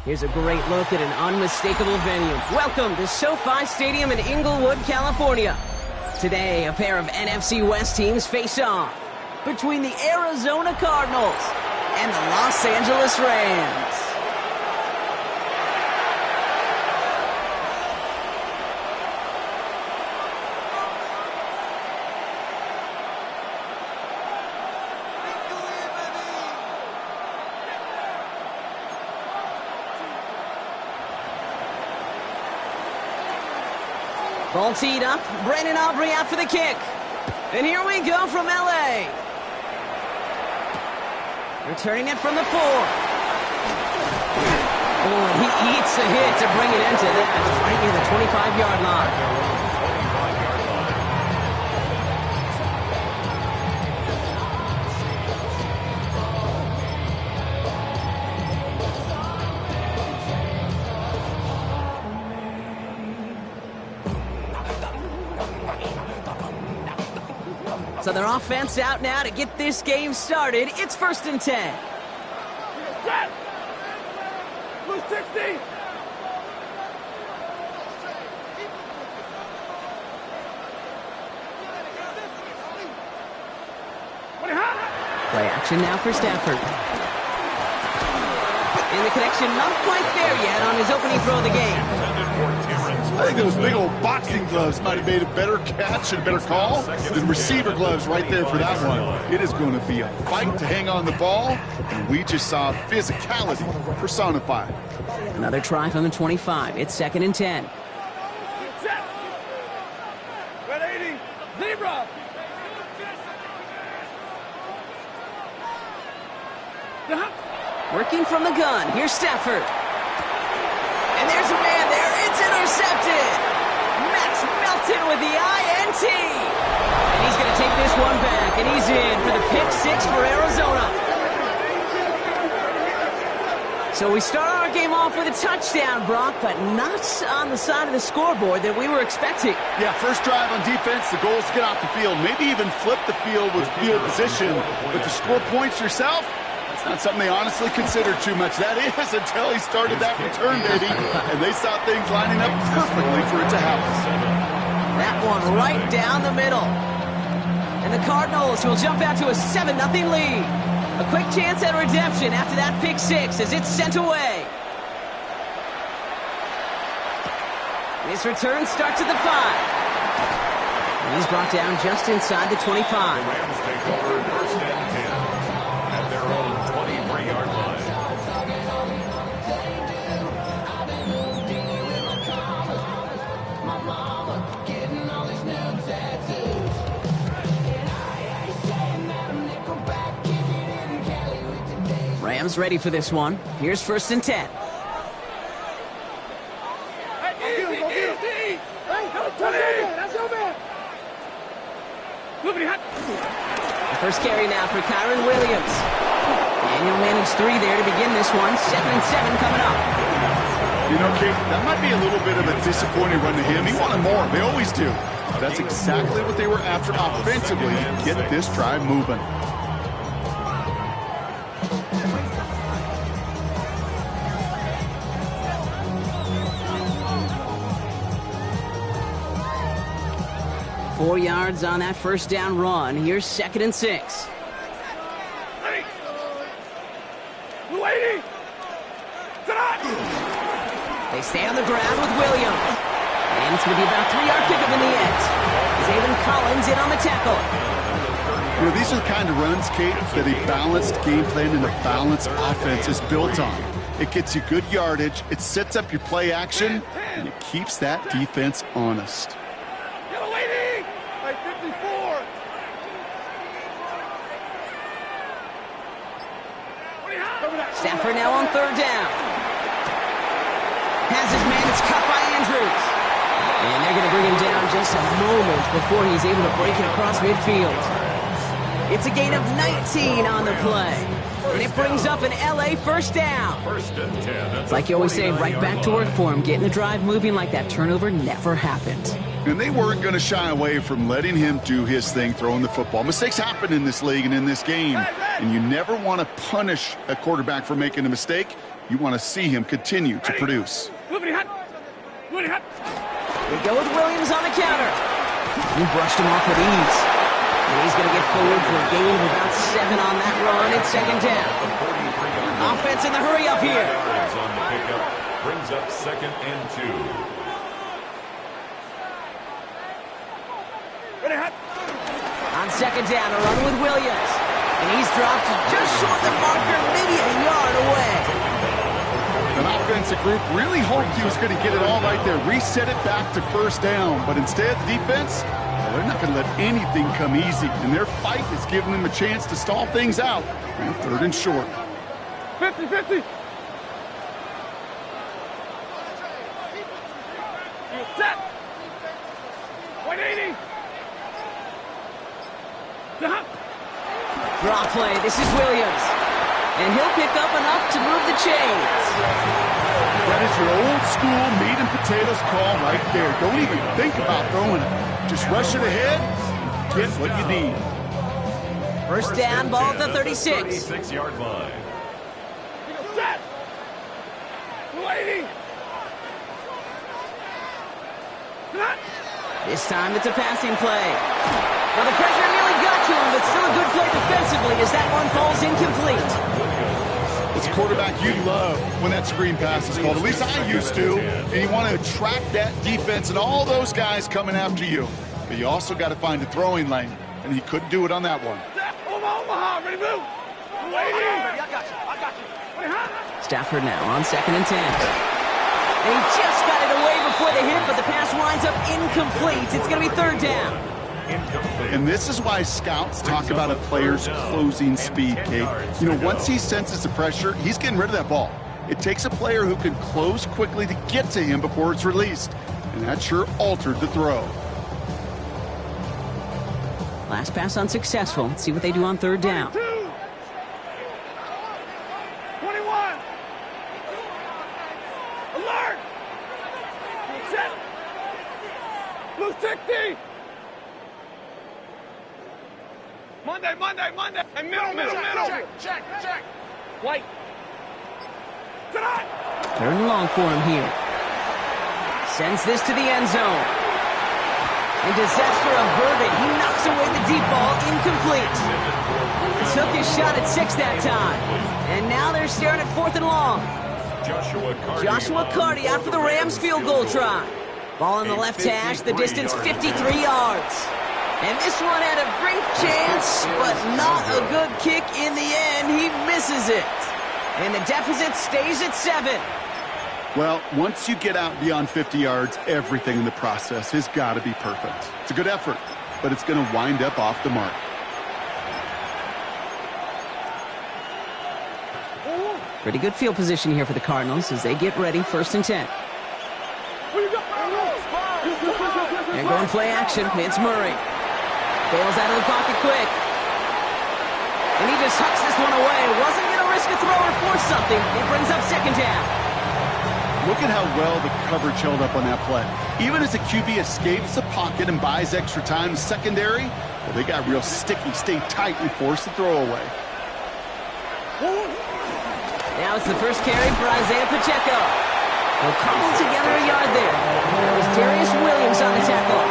Here's a great look at an unmistakable venue. Welcome to SoFi Stadium in Inglewood, California. Today, a pair of NFC West teams face off between the Arizona Cardinals and the Los Angeles Rams. Ball teed up, Brandon Aubrey out for the kick. And here we go from L.A. Returning it from the 4. Oh, and he eats a hit to bring it into that, right near the 25-yard line. So their offense out now to get this game started. It's 1st and 10. Blue 60. Play action now for Stafford. And the connection not quite there yet on his opening throw of the game. I think those big old boxing gloves might have made a better catch and a better call than receiver gloves right there for that one. It is going to be a fight to hang on the ball, and we just saw physicality personified. Another try from the 25. It's 2nd and 10. Red 80. Zebra. Working from the gun. Here's Stafford. And there's a man there. It's intercepted. Max Melton with the INT. And he's going to take this one back. And he's in for the pick 6 for Arizona. So we start our game off with a touchdown, Brock, but not on the side of the scoreboard that we were expecting. Yeah, first drive on defense, the goal is to get off the field. Maybe even flip the field with field position. But to score points yourself, it's not something they honestly considered too much. That is until he started that return, baby. And they saw things lining up perfectly for it to happen. That one right down the middle. And the Cardinals will jump out to a 7-0 lead. A quick chance at redemption after that pick 6 as it's sent away. This return starts at the 5. And he's brought down just inside the 25. The Rams take over 1st and 10 at their own 23-yard line. Rams ready for this one. Here's 1st and 10. The first carry now for Kyron Williams. And he'll manage 3 there to begin this one. 2nd and 7 coming up. You know, Kate, that might be a little bit of a disappointing run to him. He wanted more. They always do. That's exactly what they were after offensively to get this drive moving. Four yards on that first down run. Here's 2nd and 6. They stay on the ground with Williams. And it's going to be about a 3-yard pickup in the end. Zayvon Collins in on the tackle. You know, these are the kind of runs, Kate, that a balanced game plan and a balanced offense is built on. It gets you good yardage, it sets up your play action, and it keeps that defense honest. Stafford now on 3rd down. Has his man, it's caught by Andrews. And they're going to bring him down just a moment before he's able to break it across midfield. It's a gain of 19 on the play. And it brings up an LA first down. 1st and 10. It's like you always say, right back to work for him, getting the drive moving like that turnover never happened. And they weren't going to shy away from letting him do his thing, throwing the football. Mistakes happen in this league and in this game, and you never want to punish a quarterback for making a mistake. You want to see him continue to produce. We go with Williams on the counter. He brushed him off with ease. And he's going to get forward for a gain of about 7 on that run. It's second down. Offense in the hurry up here. On the pickup, brings up 2nd and 2. On second down, a run with Williams. And he's dropped just short the marker, maybe a yard away. An offensive group really hoped he was going to get it all right there, reset it back to first down. But instead, the defense, well, they're not going to let anything come easy. And their fight is giving them a chance to stall things out. And 3rd and short. 50-50. Set. 180. Draw play, this is Williams. And he'll pick up enough to move the chains. That is your old school meat and potatoes call right there. Don't even think about throwing it. Just rush it ahead and get what you need. First down, ball at the 36. 36-yard line. Set. 280. This time it's a passing play. Well, the pressure nearly got to him, but still a good play defensively as that one falls incomplete. It's a quarterback you love when that screen pass is called. At least I used to. And you want to attract that defense and all those guys coming after you. But you also got to find a throwing lane, and he couldn't do it on that one. Omaha, ready to move. 280. I got you. Stafford now on 2nd and 10. And he just got it away before the hit, but the pass winds up incomplete. It's going to be 3rd down. And this is why scouts talk about a player's closing speed, Kate. You know, once he senses the pressure, he's getting rid of that ball. It takes a player who can close quickly to get to him before it's released. And that sure altered the throw. Last pass unsuccessful. Let's see what they do on 3rd down. 21. Alert. Set. Blue 60. Monday. And middle. Check. White. Tonight. 3rd and long for him here. Sends this to the end zone. And disaster averted. He knocks away the deep ball, incomplete. Took his shot at 6 that time. And now they're staring at 4th and long. Joshua Carty after the Rams field goal try. Ball in the left hash, the distance 53 yards. And this one had a great chance, but not a good kick in the end. He misses it. And the deficit stays at 7. Well, once you get out beyond 50 yards, everything in the process has got to be perfect. It's a good effort, but it's going to wind up off the mark. Pretty good field position here for the Cardinals as they get ready, 1st and 10. They're going play action. It's Murray. Bails out of the pocket quick. And he just hucks this one away. Wasn't going to risk a throw or force something. It brings up 2nd down. Look at how well the coverage held up on that play. Even as the QB escapes the pocket and buys extra time secondary, well, they got real sticky, stay tight, and force the throw away. Now it's the first carry for Isaiah Pacheco. They'll cobble together a yard there. That was Darius Williams on the tackle.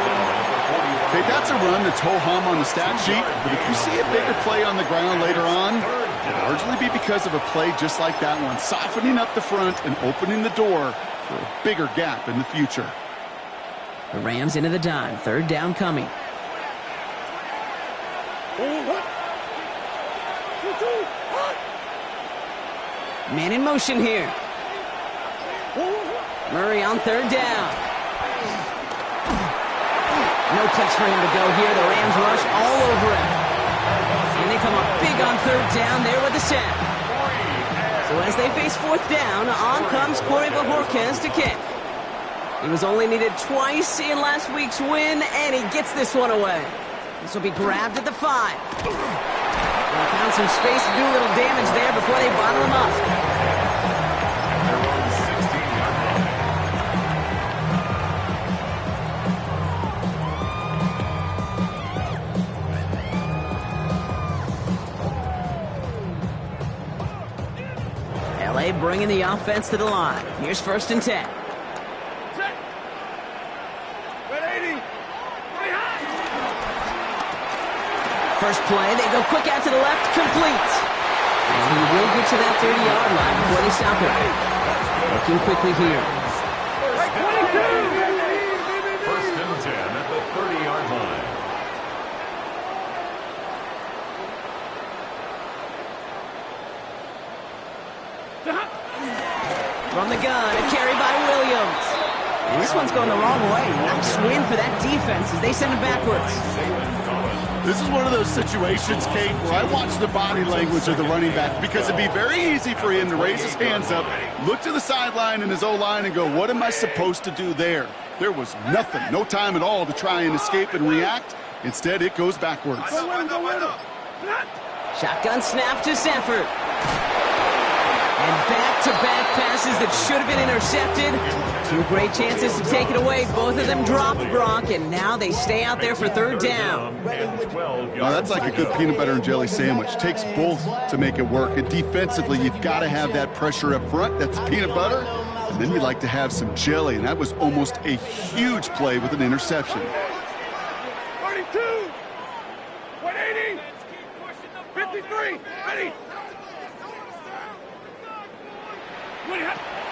Okay, that's a run that's ho-hum on the stat sheet, but if you see a bigger play on the ground later on, it'll largely be because of a play just like that one, softening up the front and opening the door for a bigger gap in the future. The Rams into the dime. 3rd down coming. Man in motion here. Murray on 3rd down. No place for him to go here. The Rams rush all over him. And they come up big on 3rd down there with the sack. So as they face 4th down, on comes Corey Bajorquez to kick. He was only needed twice in last week's win, and he gets this one away. This will be grabbed at the 5. They found some space to do a little damage there before they bottle him up. Play bringing the offense to the line. Here's 1st and 10. Set. Red 80. First play, they go quick out to the left, complete. And he will get to that 30-yard line before they stop him. Looking quickly here. 1st and 10 at the 30-yard line. From the gun, a carry by Williams. And this one's going the wrong way. Nice win for that defense as they send it backwards. This is one of those situations, Kate, where I watch the body language of the running back because it'd be very easy for him to raise his hands up, look to the sideline in his O-line and go, what am I supposed to do there? There was nothing, no time at all to try and escape and react. Instead, it goes backwards. Shotgun snap to Sanford. And back-to-back passes that should have been intercepted. 2 great chances to take it away. Both of them dropped, Brock, and now they stay out there for 3rd down. Now, that's like a good peanut butter and jelly sandwich. Takes both to make it work. And defensively, you've got to have that pressure up front. That's peanut butter. And then you like to have some jelly. And that was almost a huge play with an interception. 32. 180. 53. Ready.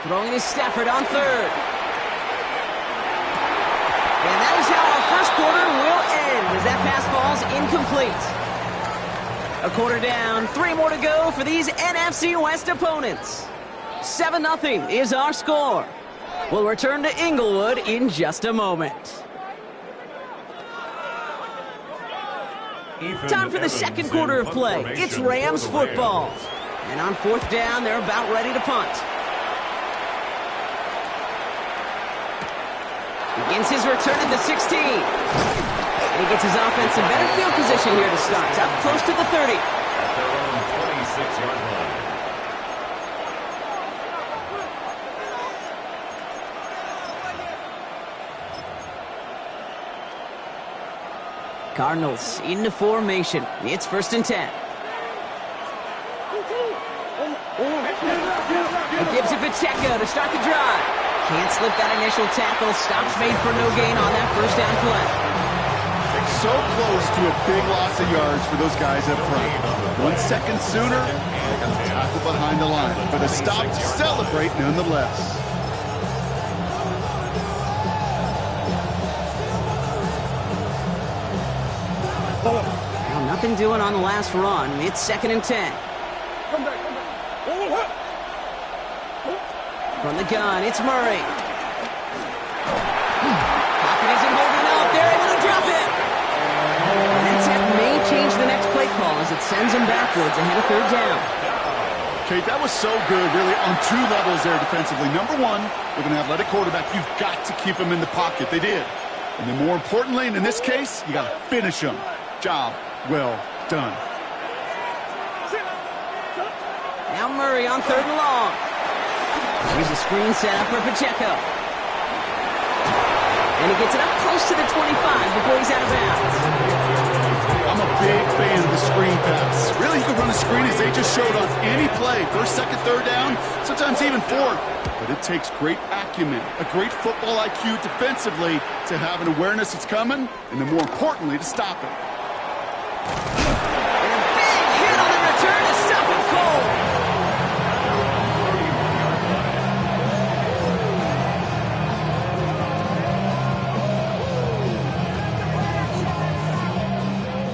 Throwing to Stafford on 3rd. And that is how our 1st quarter will end as that pass falls incomplete. A quarter down, 3 more to go for these NFC West opponents. 7-0 is our score. We'll return to Inglewood in just a moment. Time for the 2nd quarter of play. It's Rams football. And on 4th down, they're about ready to punt. Begins his return at the 16. And he gets his offense in better field position here to start. Up close to the 30. At their own 26-yard line. Cardinals into formation. It's 1st and 10. He gives it Pacheco to start the drive. Can't slip that initial tackle. Stops made for no gain on that 1st down play. So close to a big loss of yards for those guys up front. 1 second sooner, they got a tackle behind the line. But a stop to celebrate nonetheless. Well, nothing doing on the last run. It's 2nd and 10. From the gun, it's Murray. Pocket isn't holding up. They're able to drop it. And that may change the next play call as it sends them backwards ahead of 3rd down. Kate, that was so good, really, on 2 levels there defensively. Number 1, with an athletic quarterback, you've got to keep him in the pocket. They did. And then more importantly, and in this case, you got to finish him. Job well done. Now Murray on 3rd and long. Here's a screen set up for Pacheco. And he gets it up close to the 25 before he's out of bounds. I'm a big fan of the screen pass. Really, you can run a screen as they just showed on any play. 1st, 2nd, 3rd down, sometimes even 4th. But it takes great acumen, a great football IQ defensively to have an awareness it's coming, and then more importantly, to stop it. And a big hit on the return to stop him cold.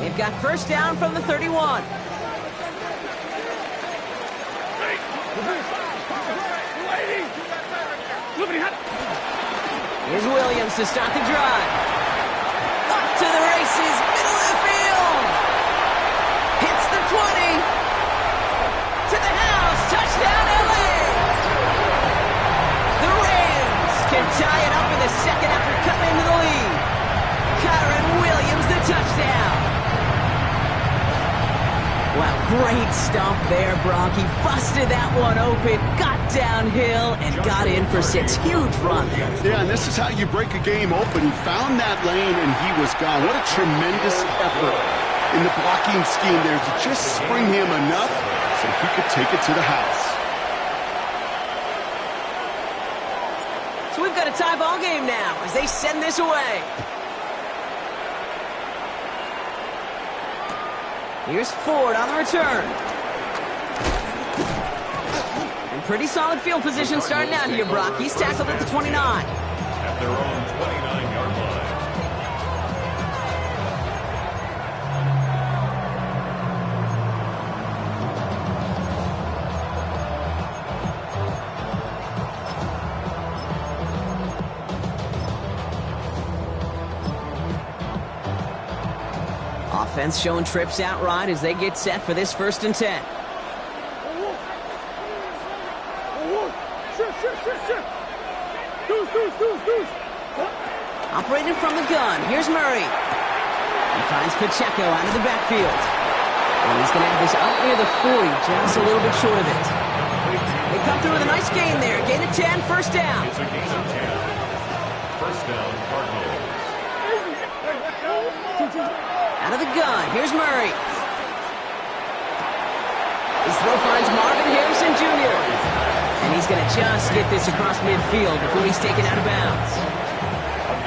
They've got 1st down from the 31. Here's Williams to start the drive. Up to the races, middle of the field. Hits the 20. To the house, touchdown LA. The Rams can tie it up in the 2nd after coming into the lead. Kyron Williams the touchdown. Wow, great stuff there, Brock. He busted that one open, got downhill, and got in for 6. Huge run there. Yeah, and this is how you break a game open. He found that lane, and he was gone. What a tremendous effort in the blocking scheme there to just spring him enough so he could take it to the house. So we've got a tie ball game now as they send this away. Here's Ford on the return. And pretty solid field position starting out here, Brock. He's tackled at the 29. At their own 29-yard line. Offense showing trips outright as they get set for this 1st and 10. Operating from the gun, here's Murray. He finds Pacheco out of the backfield. And he's going to have this out near the 40, just a little bit short of it. They come through with a nice gain there. Gain of 10, 1st down. It's a gain of 10. 1st down, Cardinals. Out of the gun, here's Murray. His throw finds Marvin Harrison Jr. And he's going to just get this across midfield before he's taken out of bounds.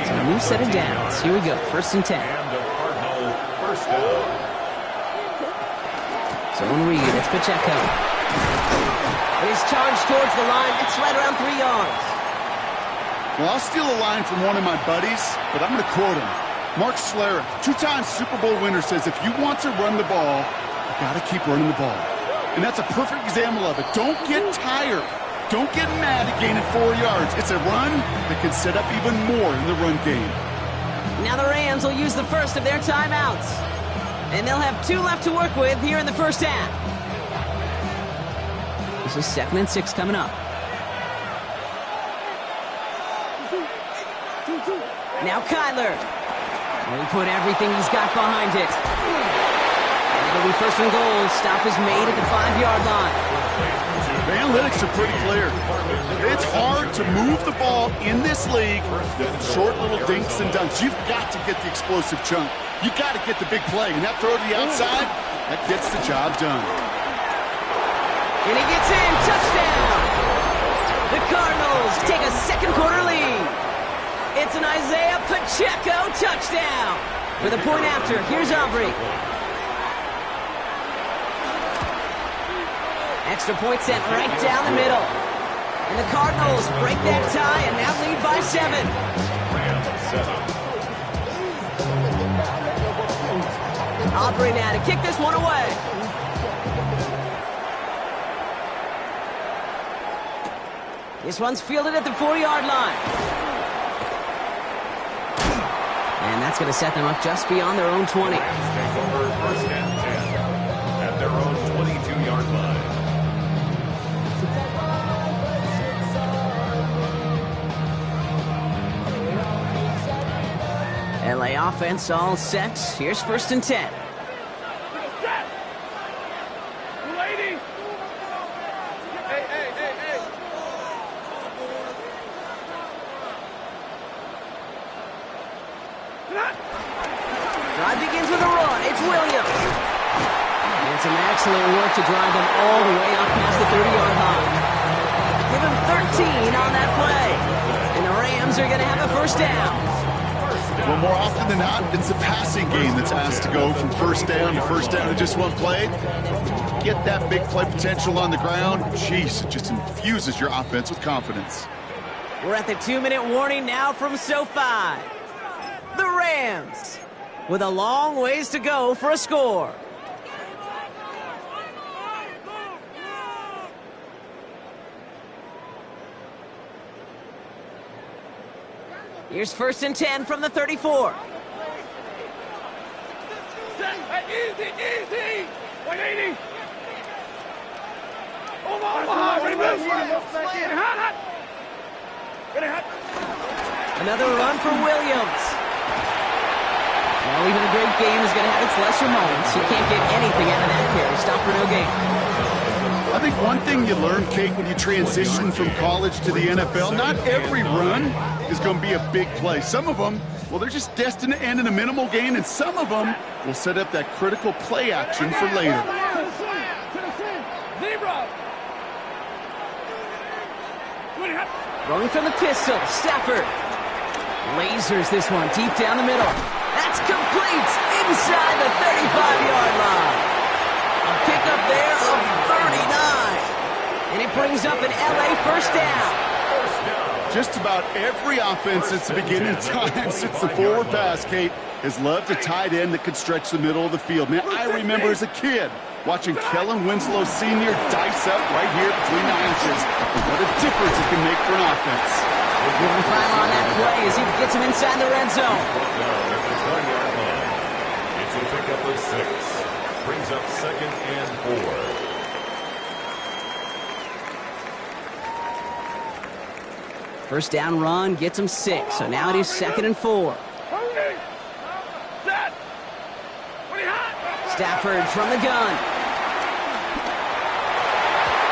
So a new set of downs. Here we go, 1st and 10. And a Cardinal 1st down. Zone read, it's Pacheco. His charge towards the line, it's right around 3 yards. Well, I'll steal a line from one of my buddies, but I'm going to quote him. Mark Schlereth, 2-time Super Bowl winner, says if you want to run the ball, you got to keep running the ball. And that's a perfect example of it. Don't get tired. Don't get mad at gaining 4 yards. It's a run that can set up even more in the run game. Now the Rams will use the first of their timeouts. And they'll have 2 left to work with here in the 1st half. This is 2nd and 6 coming up. Now Kyler. He put everything he's got behind it. And it'll be 1st and goal. Stop is made at the 5-yard line. The analytics are pretty clear. It's hard to move the ball in this league with short little dinks and dunks. You've got to get the explosive chunk. You've got to get the big play. And that throw to the outside, that gets the job done. And he gets in. Touchdown. The Cardinals take a 2nd quarter lead. It's an Isaiah Pacheco touchdown. For the point after, here's Aubrey. Extra point set right down the middle. And the Cardinals break that tie and now lead by 7. Aubrey now to kick this one away. This one's fielded at the 4-yard line. And that's going to set them up just beyond their own 20. Rams take over 1st and 10 at their own 22-yard line. LA offense all set. Here's 1st and 10. Drive begins with a run. It's Williams. And some excellent work to drive them all the way up past the 30-yard line. Give him 13 on that play. And the Rams are going to have a 1st down. Well, more often than not, it's the passing game that's asked to go from 1st down to 1st down in just one play. Get that big play potential on the ground. Jeez, it just infuses your offense with confidence. We're at the 2-minute warning now from SoFi. The Rams with a long ways to go for a score. Here's 1st and 10 from the 34. Easy, easy. 180. Omaha, ready, move. Hot. Ready, hot. Another run for Williams. Well, even a great game is going to have its lesser moments. You can't get anything out of that carry. Stop for no gain. I think one thing you learn, Kate, when you transition from college to the NFL, not every run is going to be a big play. Some of them, well, they're just destined to end in a minimal gain, and some of them will set up that critical play action for later. Zebra. Throwing from the pistol, Stafford. Lasers this one deep down the middle. That's complete inside the 35-yard line. A pickup there of 39. And it brings up an LA first down. Just about every offense since the beginning of time, since the forward pass, Kate, has loved a tight end that could stretch the middle of the field. Man, I remember as a kid watching Kellen Winslow Sr. dice up right here between the hashes. And what a difference it can make for an offense. Give him time on that play as he gets him inside the red zone. It's a pickup of 6. Brings up 2nd and 4. First down run gets him 6. So now it is 2nd and 4. Stafford from the gun.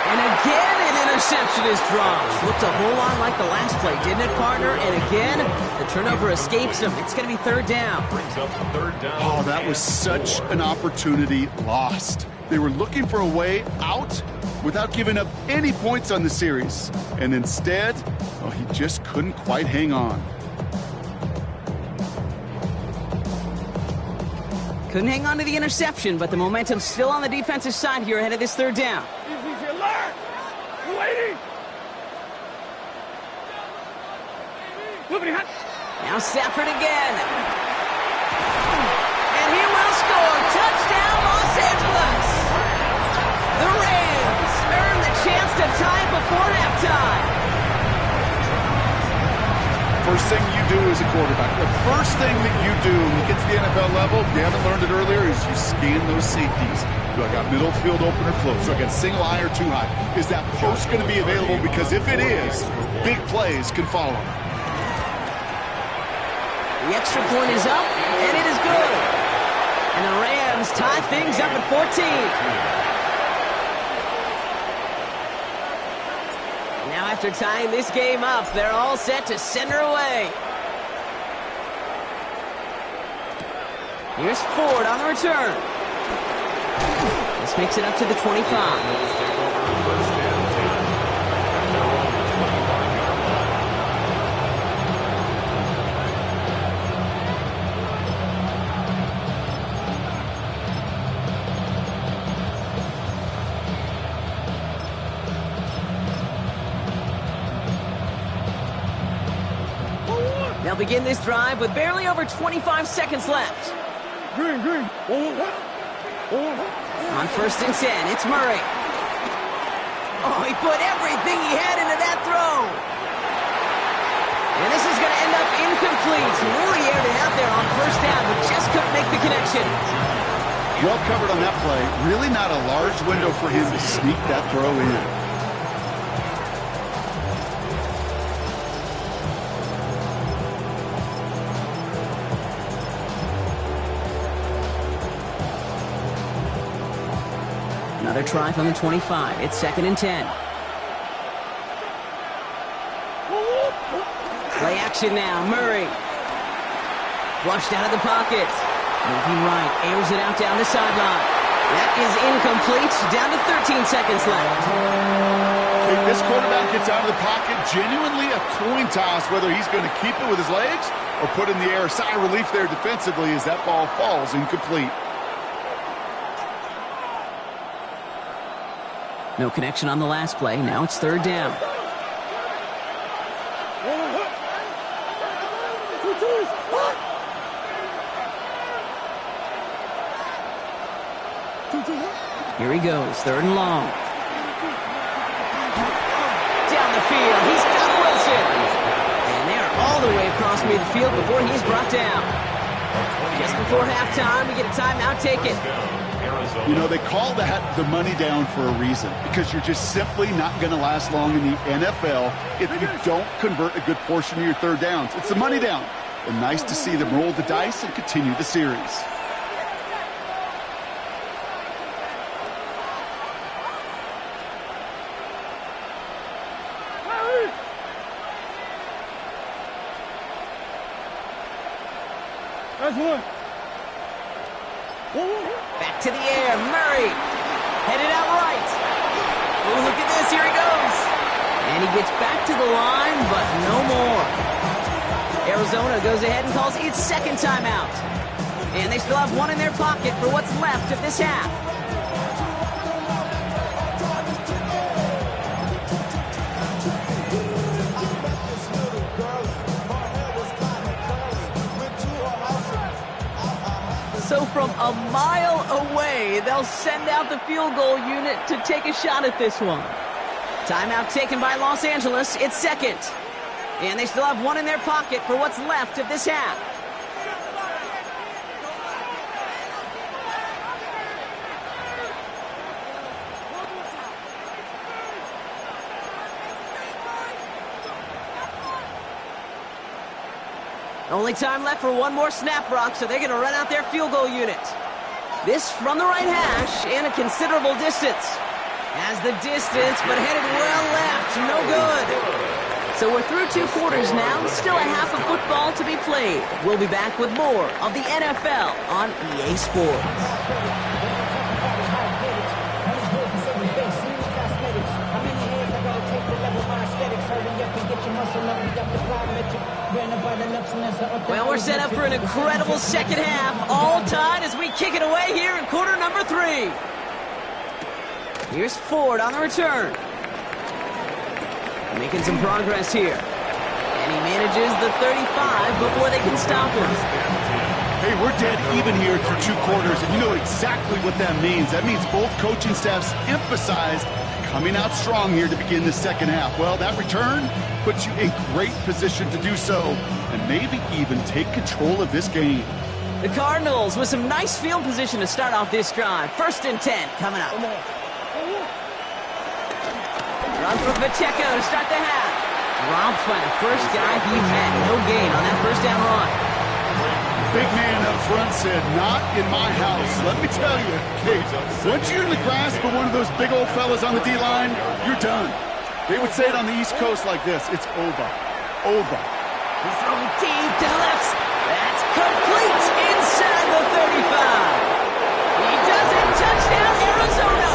And again, an interception is dropped. Looked a whole lot like the last play, didn't it, partner? And again, the turnover escapes him. It's going to be 3rd down. Brings up 3rd down. Oh, that was such an opportunity lost. They were looking for a way out without giving up any points on the series. And instead, oh, he just couldn't quite hang on. Couldn't hang on to the interception, but the momentum's still on the defensive side here ahead of this 3rd down. Easy, alert! Waiting! Now Stafford again. And he will score. Touchdown, Los Angeles! The Rams earn the chance to tie it before halftime. First thing you do as a quarterback, the first thing that you do when you get to the NFL level, if you haven't learned it earlier, is you scan those safeties. Do I got middle field open or close? Do I got single high or too high? Is that post going to be available? Because if it is, big plays can follow. The extra point is up, and it is good. And the Rams tie things up at 14. Now after tying this game up, they're all set to send her away. Here's Ford on the return. This makes it up to the 25. They'll begin this drive with barely over 25 seconds left. Green. On 1st and 10, it's Murray. Oh, he put everything he had into that throw. And this is going to end up incomplete. Really aired it out there on 1st down, but just couldn't make the connection. Well covered on that play. Really not a large window for him to sneak that throw in. Another try from the 25. It's 2nd and 10. Play action now. Murray. Flushed out of the pocket. Moving right. Airs it out down the sideline. That is incomplete. Down to 13 seconds left. If this quarterback gets out of the pocket, genuinely a coin toss whether he's going to keep it with his legs or put in the air. Sigh of relief there defensively as that ball falls incomplete. No connection on the last play. Now it's 3rd down. Here he goes. 3rd and long. Down the field. He's got Wilson. And they're all the way across midfield before he's brought down. Just before halftime, we get a timeout taken. You know, they call that the money down for a reason, because you're just simply not going to last long in the NFL if you don't convert a good portion of your 3rd downs. It's the money down. And nice to see them roll the dice and continue the series. That's one. Back to the air. Murray. Headed out right. Oh, look at this. Here he goes. And he gets back to the line, but no more. Arizona goes ahead and calls its second timeout. And they still have one in their pocket for what's left of this half. So from a mile away, they'll send out the field goal unit to take a shot at this one. Timeout taken by Los Angeles. It's second. And they still have one in their pocket for what's left of this half. Only time left for one more snap, Brock, so they're going to run out their field goal unit. This from the right hash and a considerable distance. Has the distance, but headed well left. No good. So we're through 2 quarters now. Still a half of football to be played. We'll be back with more of the NFL on EA Sports. Well, we're set up for an incredible second half. All tied as we kick it away here in quarter number 3. Here's Ford on the return. Making some progress here. And he manages the 35 before they can stop him. Hey, we're dead even here through 2 quarters, and you know exactly what that means. That means both coaching staffs emphasized coming out strong here to begin the second half. Well, that return puts you in great position to do so, and maybe even take control of this game. The Cardinals with some nice field position to start off this drive. 1st and 10 coming up. Run from Pacheco to start the half. Dropped by the first guy he met. No gain on that first down run. Big man up front said, "Not in my house." Let me tell you, Kate, once you're in the grasp of one of those big old fellas on the D-line, you're done. They would say it on the East Coast like this: it's over. Over. He's throwing deep to the left. That's complete inside the 35. He does it. Touchdown, Arizona.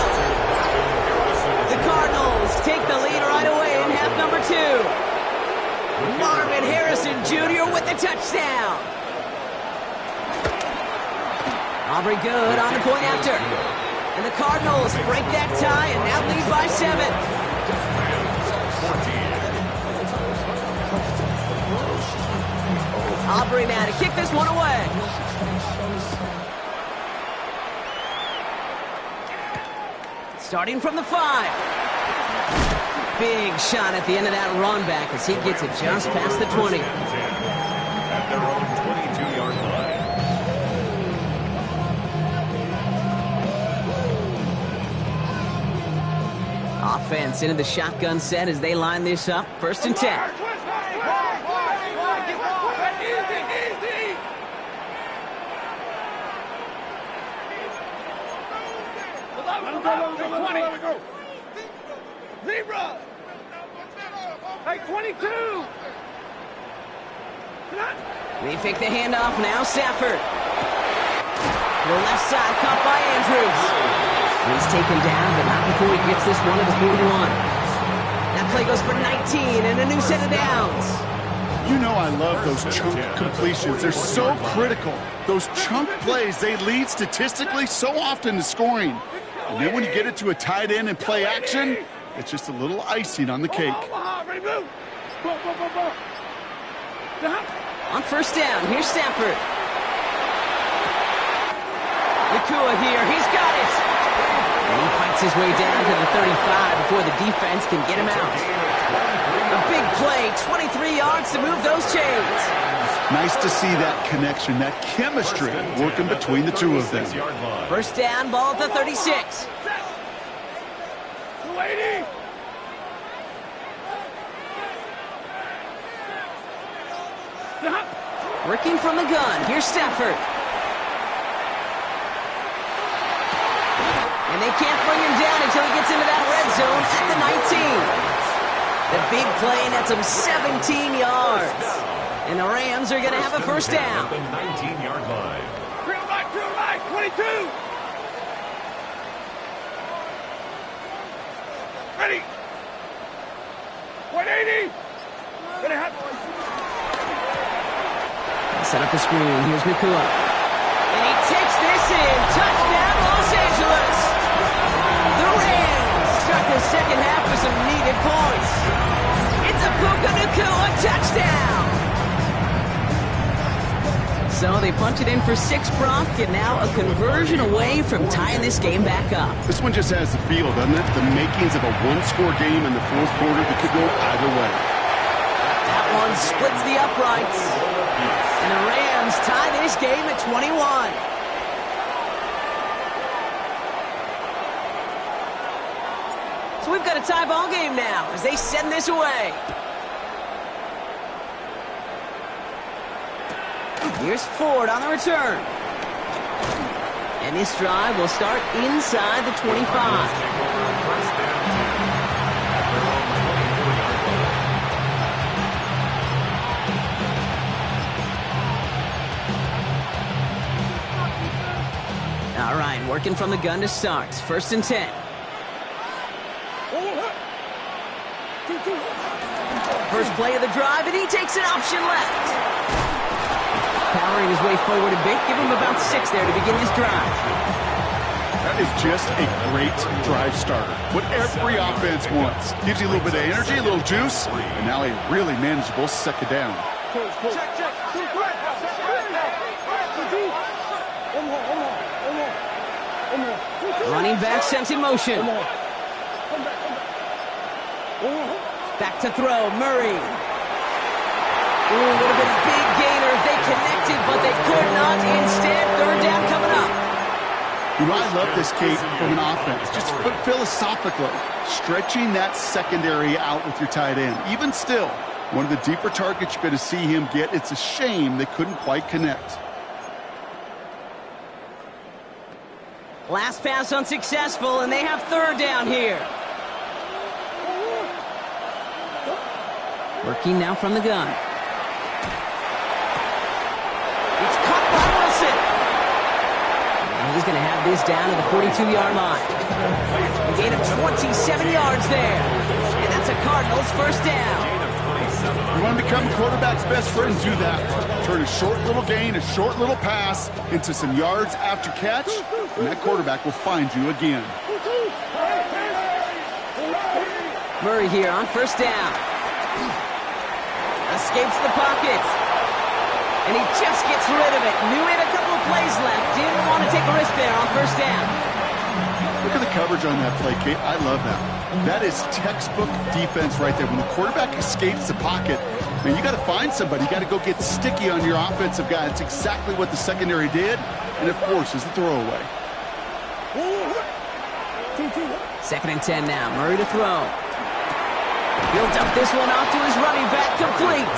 The Cardinals take the lead right away in half number 2. Marvin Harrison Jr. with the touchdown. Aubrey good on the point after. And the Cardinals break that tie and now lead by 7. Aubrey now to kick this one away. Starting from the 5. Big shot at the end of that run back as he gets it just past the 20. At their own 22-yard line. Offense into the shotgun set as they line this up. 1st and 10. Zebra! Hey, 22! They fake the handoff now. Safford. To the left side, caught by Andrews. He's taken down, but not before he gets this one to the 41. That play goes for 19 and a new set of downs. You know I love those chunk completions. They're so critical. Those chunk plays, they lead statistically so often to scoring. And then when you get it to a tight end and play action, it's just a little icing on the cake. On 1st down, here's Stafford. Nakua here, he's got it. And he fights his way down to the 35 before the defense can get him out. A big play, 23 yards to move those chains. Nice to see that connection, that chemistry working between the two of them. 1st down, ball at the 36. Working from the gun, here's Stafford. And they can't bring him down until he gets into that red zone at the 19. The big play nets him 17 yards. And the Rams are going to have a 1st down. At the 19-yard line. Drill right, 22! Ready! 180. Set up the screen. Here's Nakua. And he takes this in. Touchdown, Los Angeles. The Rams start the second half with some needed points. It's a Puka Nakua touchdown. So they punch it in for 6, Brock, and now a conversion away from tying this game back up. This one just has the feel, doesn't it? The makings of a one-score game in the fourth quarter that could go either way. That one splits the uprights. And the Rams tie this game at 21. So we've got a tie ball game now as they send this away. Here's Ford on the return. And this drive will start inside the 25. All right, working from the gun to start. 1st and 10. First play of the drive, and he takes an option left. Powering his way forward a bit. Give him about 6 there to begin this drive. That is just a great drive starter. What every offense wants. Gives you a little bit of energy, a little juice, and now a really manageable second down. Running back sent in motion. Back to throw, Murray. Ooh, a little bit of big gainer. They connected, but they could not. Instead, 3rd down coming up. You know, I love this, Kate, from an offense. Just philosophically, stretching that secondary out with your tight end. Even still, one of the deeper targets you're going to see him get. It's a shame they couldn't quite connect. Last pass unsuccessful, and they have 3rd down here. Working now from the gun. It's caught by Wilson. And he's going to have this down to the 42-yard line. A gain of 27 yards there. And that's a Cardinals 1st down. You want to become a quarterback's best friend, do that. Turn a short little gain, a short little pass into some yards after catch, and that quarterback will find you again. Murray here on 1st down. Escapes the pocket. And he just gets rid of it. Knew he had a couple of plays left. Didn't want to take a risk there on 1st down. Look at the coverage on that play, Kate. I love that. That is textbook defense right there. When the quarterback escapes the pocket, man, you got to find somebody. You got to go get sticky on your offensive guy. That's exactly what the secondary did. And, of course, is the throwaway. 2nd and 10 now. Murray to throw. He'll dump this one off to his running back, complete.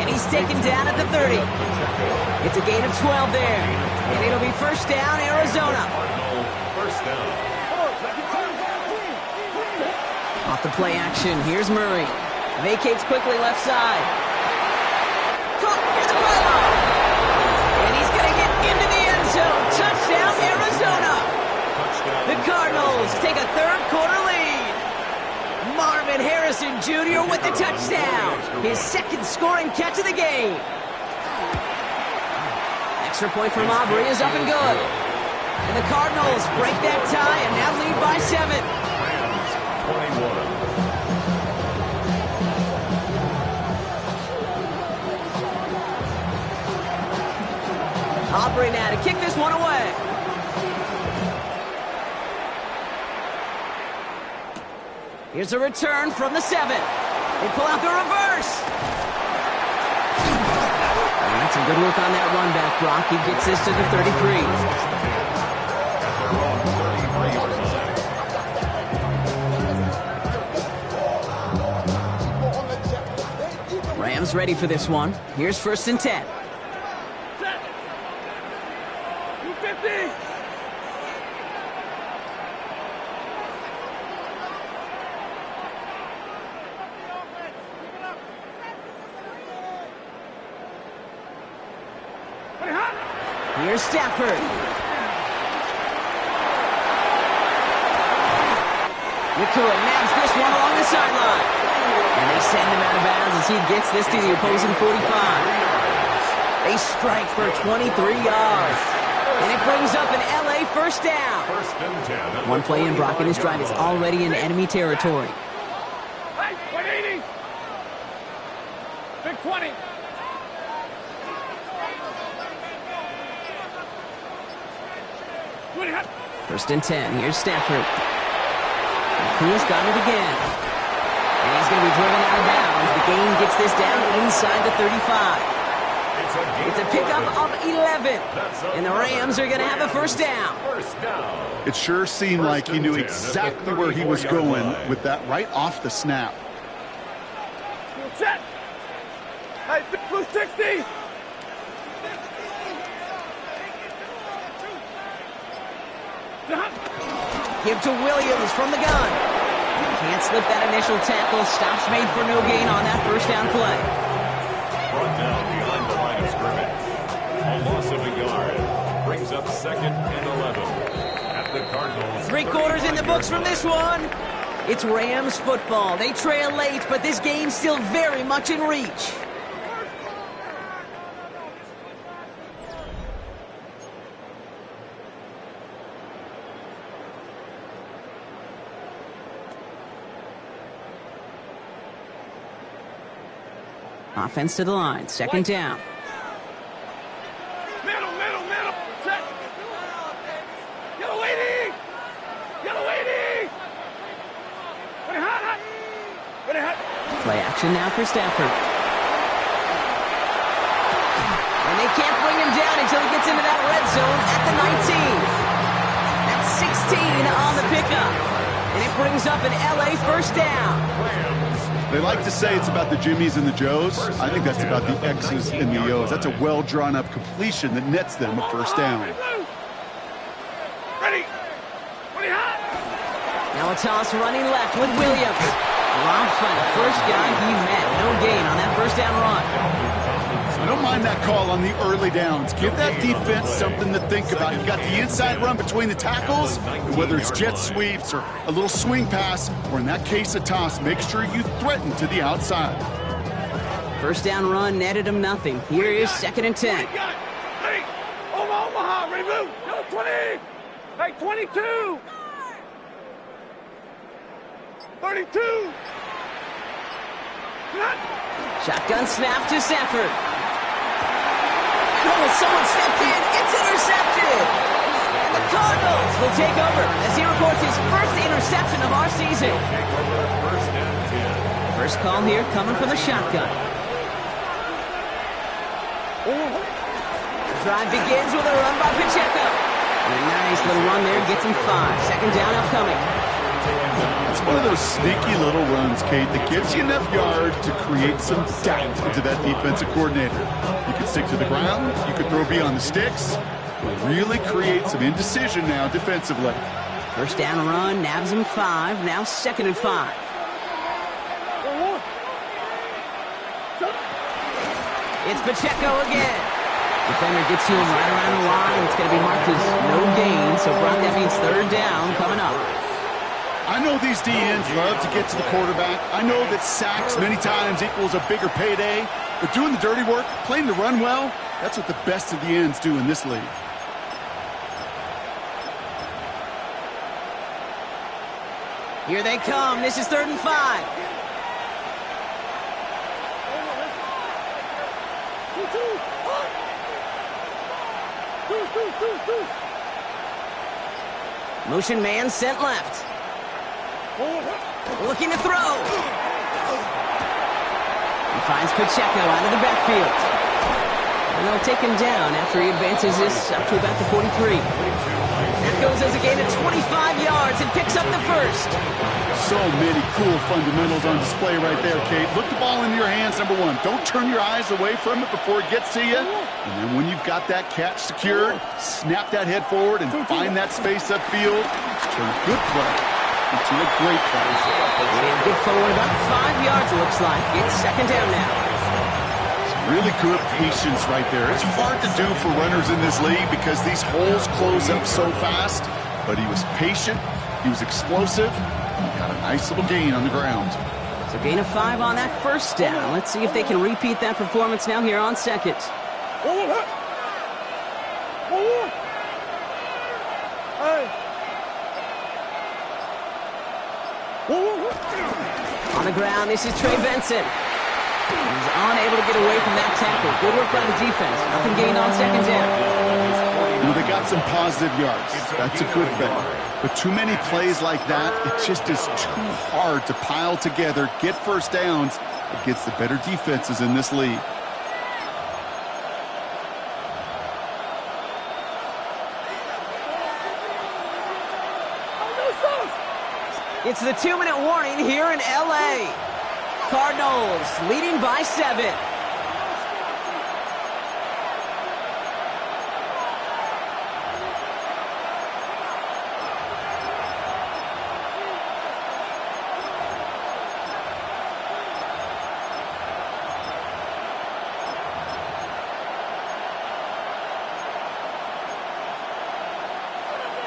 And he's taken down at the 30. It's a gain of 12 there. And it'll be 1st down, Arizona. First down. Off the play action, here's Murray. Vacates quickly left side. Caught near the pylon. And he's going to get into the end zone. Touchdown, Arizona. The Cardinals take a 3rd quarter lead. Marvin Harrison Jr. with the touchdown. His 2nd scoring catch of the game. Extra point from Aubrey is up and good. And the Cardinals break that tie and now lead by 7. 21. Aubrey now to kick this one away. Here's a return from the 7. They pull out the reverse. And that's some good work on that run back, Brock. He gets this to the 33. Rams ready for this one. Here's 1st and 10. Here's Stafford. Nakua nabs this one along the sideline. And send him out of bounds as he gets this to the opposing 45. They strike for 23 yards. And it brings up an LA first down. First and 10. One play in, Brock, and his drive is already in enemy territory. Hey, 180. Big 20. First and 10. Here's Stafford. Cool's got it again. And he's going to be driven out of bounds. The gain gets this down inside the 35. It's a pickup of 11. And the Rams are going to have a first down. It sure seemed like he knew exactly where he was going with that right off the snap. Set. Hey, blue 60. Give to Williams from the gun. Can't slip that initial tackle. Stops made for no gain on that first down play. Brought down behind the line of scrimmage. A loss of a yard. Brings up second and 11. At the Cardinals. 3 quarters in the books from this one. It's Rams football. They trail late, but this game's still very much in reach. Offense to the line. Second down. Middle. Set. Yellow 80. Yellow 80. Ready, hot. Ready, hot. Play action now for Stafford. And they can't bring him down until he gets into that red zone at the 19. That's 16 on the pickup. And it brings up an LA first down. They like to say it's about the Jimmies and the Joes. I think that's about the X's and the O's. That's a well-drawn-up completion that nets them a first down. Ready, hot. Now a toss running left with Williams. Drops by the first guy he met. No gain on that first down run. I don't mind that call on the early downs. Give that defense something to think about. You got the inside run between the tackles, and whether it's jet sweeps or a little swing pass, or in that case a toss, make sure you threaten to the outside. First down run netted him nothing. Here is second and 10. Ready, Omaha, ready, move. Yellow 20. Hey, 22. 32. Shotgun snap to Stafford. Oh, someone stepped in. It's intercepted. And the Cardinals will take over as he records his first interception of our season. First call here coming from the shotgun. The drive begins with a run by Pacheco. And a nice little run there gets him 5. Second down upcoming. It's one of those sneaky little runs, Kate, that gives you enough yards to create some doubt into that defensive coordinator. You could stick to the ground, you could throw beyond the sticks, really create some indecision now defensively. First down run, nabs him 5, now second and 5. It's Pacheco again. Defender gets to him right around the line. It's going to be marked as no gain, so Brock, that means third down coming up. I know these DNs love to get to the quarterback. I know that sacks many times equals a bigger payday, but doing the dirty work, playing the run well, that's what the best of the ends do in this league. Here they come. This is third and 5. Motion man sent left. Looking to throw. He finds Pacheco out of the backfield. And they'll take him down after he advances this up to about the 43. That goes as a gain of 25 yards and picks up the first. So many cool fundamentals on display right there, Kate. Look the ball into your hands, number one. Don't turn your eyes away from it before it gets to you. And then when you've got that catch secured, snap that head forward and find that space upfield. Turn a good play into a great play. And good forward about 5 yards, it looks like. It's second down now. Really good patience right there. It's hard to do for runners in this league because these holes close up so fast. But he was patient, he was explosive, he got a nice little gain on the ground. So gain of 5 on that first down. Let's see if they can repeat that performance now here on second. On the ground, this is Trey Benson. He's unable to get away from that tackle. Good work by the defense. Nothing gained on second down. Well, they got some positive yards. That's a good thing. But too many plays like that, it just is too hard to pile together, get first downs against the better defenses in this league. It's the 2-minute warning here in L.A. Cardinals leading by 7.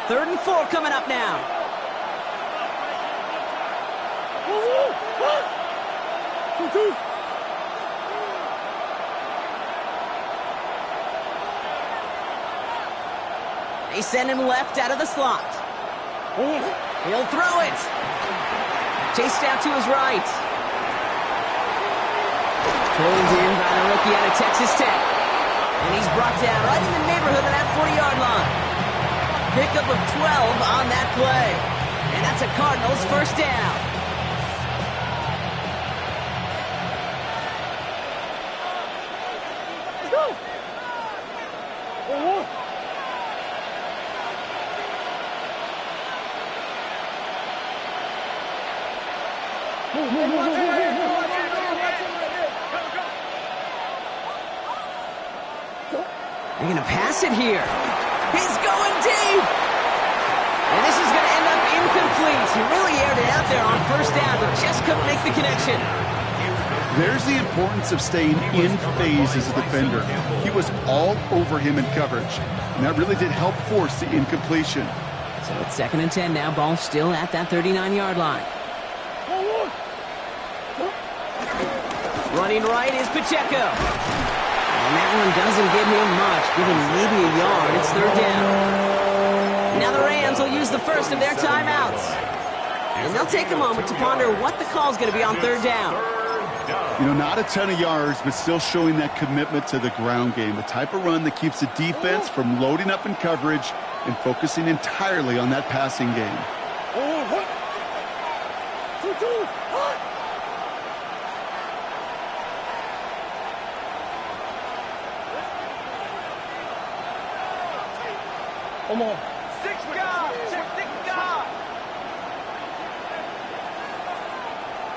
Third and 4 coming up now. They send him left out of the slot. He'll throw it. Chased out to his right. Pulled in by the rookie out of Texas Tech. And he's brought down right in the neighborhood of that 40-yard line. Pickup of 12 on that play. And that's a Cardinals first down. They're going to pass it here. He's going deep. And this is going to end up incomplete. He really aired it out there on first down, but just couldn't make the connection. There's the importance of staying in phase as a defender. He was all over him in coverage, and that really did help force the incompletion. So it's 2nd and 10 now. Ball still at that 39-yard line. Running right is Pacheco. And that one doesn't give him much. Give him maybe a yard. It's 3rd down. Now the Rams will use the first of their timeouts. And they'll take a moment to ponder what the call is going to be on 3rd down. You know, not a ton of yards, but still showing that commitment to the ground game. The type of run that keeps the defense from loading up in coverage and focusing entirely on that passing game. Come on. 6 guard. 6 guard.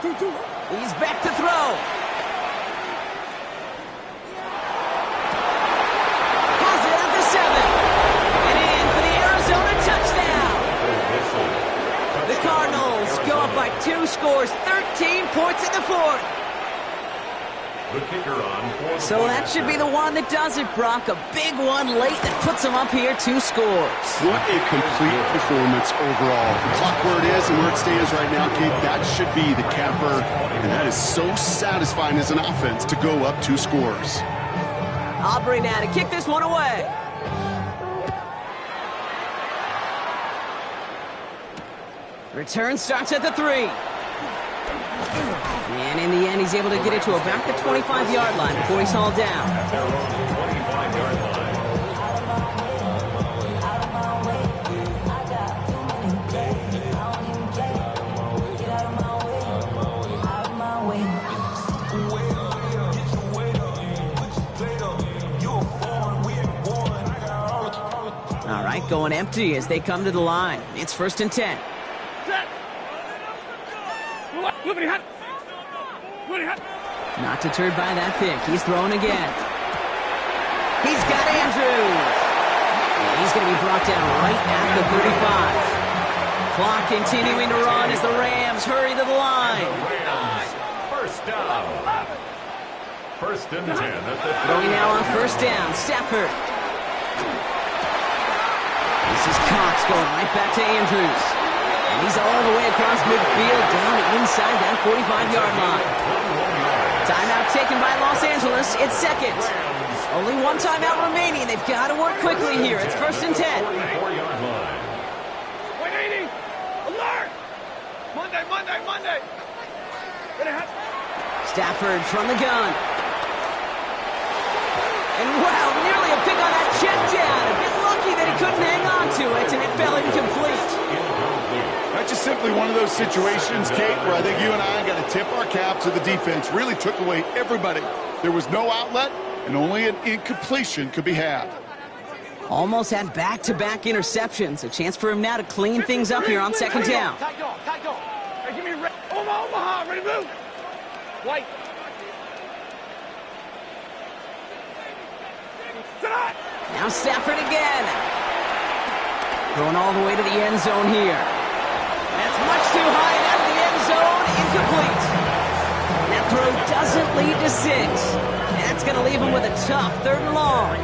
2-2. He's back to throw. Has it at the 7. And in for the Arizona touchdown. The Cardinals go up by 2 scores, 13 points in the 4th. The kicker on. So that should be the one that does it, Brock. A big one late that puts them up here 2 scores. What a complete performance overall. The clock where it is and where it stands right now, Kate, that should be the capper. And that is so satisfying as an offense to go up 2 scores. Aubrey now to kick this one away. Return starts at the 3. And in the end, he's able to get it to about the 25-yard line before he's hauled down. At their own 25-yard line. All right, going empty as they come to the line. It's 1st and 10. Not deterred by that pick. He's throwing again. He's got Andrews. And he's going to be brought down right at the 35. Clock continuing to run as the Rams hurry to the line. First down. 1st and 10 at the 30. Going now on 1st down. Stafford. This is Cox going right back to Andrews. And He's all the way across midfield, down inside that 45-yard line. Timeout taken by Los Angeles. It's second. Only one timeout remaining. They've got to work quickly here. It's 1st and 10. 180. Alert. Monday. Stafford from the gun. And wow, nearly a pick on that check down. A bit lucky that he couldn't hang on to it, and it fell incomplete. That's just simply one of those situations, Kate, where I think you and I got to tip our cap to the defense. Really took away everybody. There was no outlet, and only an incompletion could be had. Almost had back-to-back interceptions. A chance for him now to clean things up here on 2nd down. Tight dog. Hey, give me red. Omaha, ready to move. White. Tonight. Now Stafford again. Going all the way to the end zone here. That's much too high and out of the end zone. Incomplete. That throw doesn't lead to 6. That's going to leave him with a tough 3rd and long.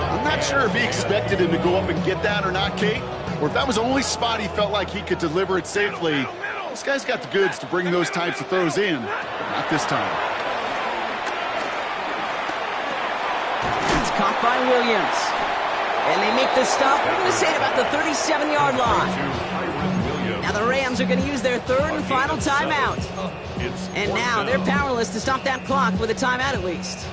I'm not sure if he expected him to go up and get that or not, Kate, or if that was the only spot he felt like he could deliver it safely. This guy's got the goods to bring those types of throws in, but not this time. It's caught by Williams. And they make the stop, we're going to say, at about the 37-yard line. Now the Rams are going to use their 3rd and final timeout. And now they're powerless to stop that clock with a timeout at least.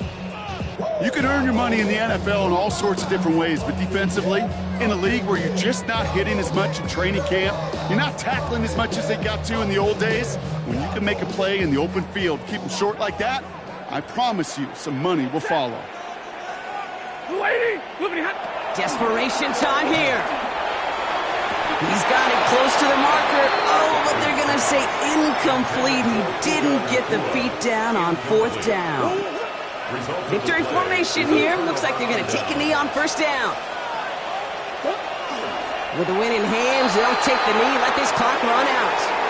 You can earn your money in the NFL in all sorts of different ways, but defensively, in a league where you're just not hitting as much in training camp, you're not tackling as much as they got to in the old days, when you can make a play in the open field, keep them short like that, I promise you some money will follow. Desperation time here. He's got it close to the marker. Oh, but they're going to say incomplete. He didn't get the feet down on 4th down. Victory formation here. Looks like they're going to take a knee on 1st down. With the win in hands, they'll take the knee, let this clock run out.